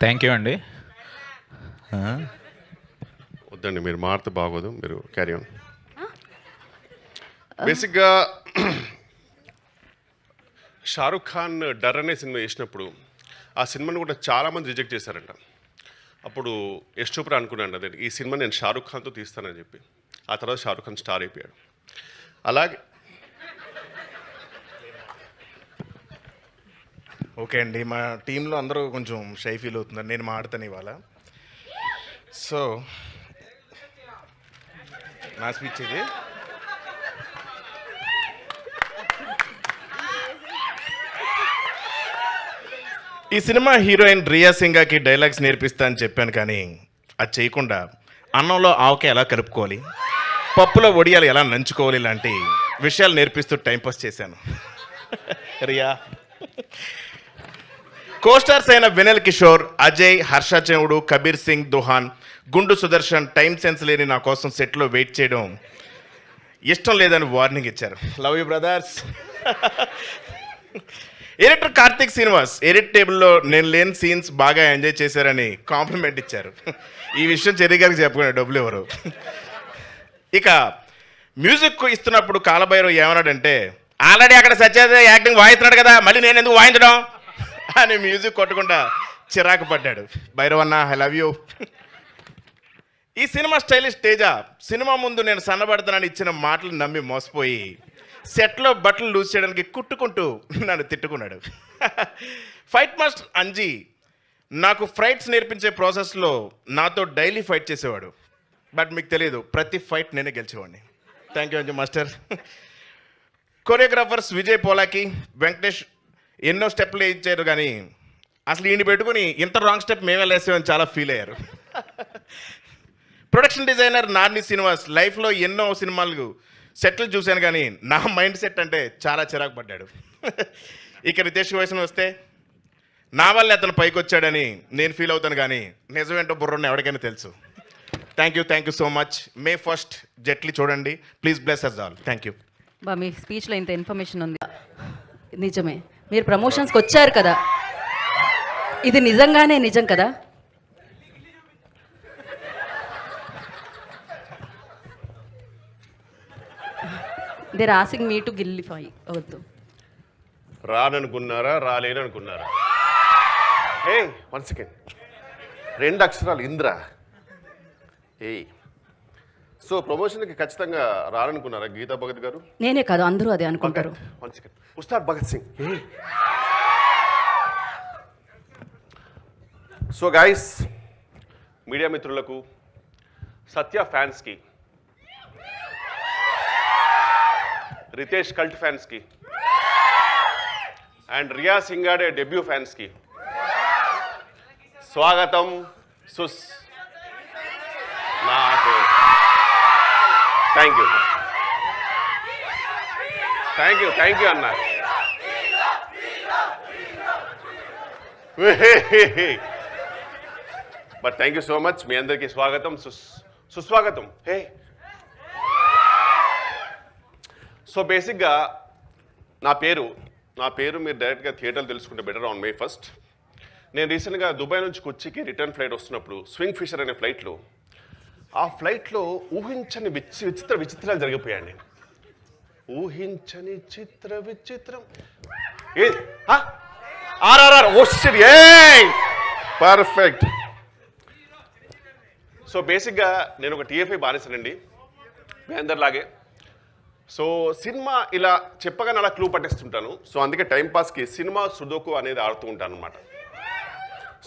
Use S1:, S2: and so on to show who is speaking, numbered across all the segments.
S1: Thank you అండి.
S2: వద్దండి, మీరు మారితే బాగోదు, మీరు క్యారీ ఆన్. బేసిక్గా షారుఖ్ ఖాన్ డర్ అనే సినిమా చేసినప్పుడు ఆ సినిమాను కూడా చాలామంది రిజెక్ట్ చేశారంట. అప్పుడు యశ్ చోప్రా అనుకున్నాను అదే ఈ సినిమా నేను షారుఖ్ ఖాన్తో తీస్తానని చెప్పి. ఆ తర్వాత షారుఖ్ ఖాన్ స్టార్ అయిపోయాడు. అలాగే
S3: ఓకే అండి, మా టీంలో అందరూ కొంచెం షై ఫీల్ అవుతున్నారు, నేను మాడతాను ఇవాళ. సో నా స్పీచ్ ఇది. ఈ సినిమా హీరోయిన్ రియా సింగాకి డైలాగ్స్ నేర్పిస్తా అని చెప్పాను, కానీ అది చేయకుండా అన్నంలో ఆవకాయ ఎలా కలుపుకోవాలి, పప్పులో వడియాలు ఎలా నంచుకోవాలి ఇలాంటి విషయాలు నేర్పిస్తూ టైంపాస్ చేశాను. రియా కోస్టార్స్ అయిన వినల్ కిషోర్, అజయ్, హర్ష చెవుడు, కబీర్ సింగ్ దుహాన్, గుండు సుదర్శన్ టైం సెన్స్ లేని నా కోసం సెట్లో వెయిట్ చేయడం ఇష్టం లేదని వార్నింగ్ ఇచ్చారు. Love you brothers. Editor Karthik Srinivas edit టేబుల్లో నేను లేని సీన్స్ బాగా ఎంజాయ్ చేశారని కాంప్లిమెంట్ ఇచ్చారు. ఈ విషయం చెర్రీ గారికి చెప్పుకునే డబ్బులు ఎవరు. ఇక మ్యూజిక్ ఇస్తున్నప్పుడు కాలభైరవ్ ఏమన్నాడంటే, ఆల్రెడీ అక్కడ సత్యదేవ్ యాక్టింగ్ వాయిస్తున్నాడు కదా, మళ్ళీ నేను ఎందుకు వాయించడం అని మ్యూజిక్ కొట్టకుండా చిరాకు పడ్డాడు. భైరవ్ అన్న, ఐ లవ్ యూ. ఈ సినిమా స్టైలిష్ తేజ సినిమా ముందు నేను సన్నబడతానని ఇచ్చిన మాటలు నమ్మి మోసపోయి సెట్లో బట్టలు లూజ్ చేయడానికి కుట్టుకుంటూ నన్ను తిట్టుకున్నాడు. ఫైట్ మాస్టర్ అంజీ నాకు ఫైట్స్ నేర్పించే ప్రాసెస్లో నాతో డైలీ ఫైట్ చేసేవాడు. బట్ మీకు తెలియదు, ప్రతి ఫైట్ నేనే గెలిచేవాడిని. Thank you Anji master. Choreographers Vijay Polaki, Venkatesh ఎన్నో స్టెప్లు ఇచ్చారు, కానీ అసలు ఈయన పెట్టుకుని ఇంత రాంగ్ స్టెప్ మేమే వేసామని చాలా ఫీల్ అయ్యారు. ప్రొడక్షన్ డిజైనర్ నార్ని శ్రీనివాస్ లైఫ్లో ఎన్నో సినిమాలు సెట్లు చూశాను, కానీ నా మైండ్ సెట్ అంటే చాలా చిరాకు పడ్డాడు. ఇక రితేష్ వయసును వస్తే నా వల్ల అతను పైకి వచ్చాడని నేను ఫీల్ అవుతాను, కానీ నిజమేంటో బుర్రన్న ఎవరికైనా తెలుసు. Thank you so much. May 1st Jaitley చూడండి, please bless us all. Thank you.
S4: బా, మీ స్పీచ్లో ఇంత ఇన్ఫర్మేషన్ ఉంది. నిజమే, మీరు ప్రమోషన్స్కి వచ్చారు కదా, ఇది నిజంగానే నిజం కదా? They're asking me to clarify. వద్దు,
S2: రాననుకున్నారా, రాలేననుకున్నారా? ఏ 1 సెకండ్, 2 అక్షరాలు ఇంద్ర. సో ప్రమోషన్కి ఖచ్చితంగా రాననుకున్నారా గీతా భగత్ గారు?
S4: నేనే కాదు, అందరూ అదే అనుకుంటారు.
S2: 1 second, Ustaad Bhagat Singh. So guys, media మిత్రులకు, సత్య ఫ్యాన్స్కి, రితేష్ కల్ట్ ఫ్యాన్స్కి అండ్ రియా సింగాడే డెబ్యూ ఫ్యాన్స్కి స్వాగతం. నాకు థ్యాంక్ యూ అన్న. But thank you so much. మీ అందరికీ స్వాగతం, సుస్వాగతం. హే, సో బేసిక్గా నా పేరు మీరు డైరెక్ట్గా థియేటర్లు తెలుసుకుంటే బెటర్. ఆన్ May 1st నేను రీసెంట్గా దుబాయ్ నుంచి కొచ్చికి రిటర్న్ ఫ్లైట్ వస్తున్నప్పుడు స్వింగ్ ఫిషర్ అనే ఫ్లైట్లో, ఆ ఫ్లైట్లో ఊహించని విచిత్రాలు జరిగిపోయాయండి. ఊహించని విచిత్రం ఏది? RRR. Oh shit, perfect. So బేసిక్గా నేను ఒక TFI బానిసనండి, మీ అందరిలాగే. సో సినిమా ఇలా చెప్పగానే అలా క్లూ పట్టేస్తుంటాను. సో అందుకే టైంపాస్కి సినిమా సుడోకు అనేది ఆడుతూ ఉంటాను అనమాట.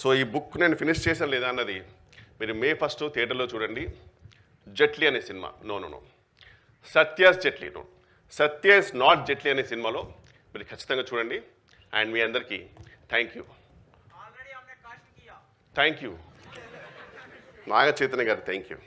S2: సో ఈ బుక్ నేను ఫినిష్ చేశాను లేదా అన్నది మీరు May 1st థియేటర్లో చూడండి. జెట్లీ అనే సినిమా, no Satya's Jetlee, Satya is not Jetlee అనే సినిమాలో మీరు ఖచ్చితంగా చూడండి. అండ్ మీ అందరికీ థ్యాంక్ యూ. నాగ చైతన్య గారు, థ్యాంక్ యూ.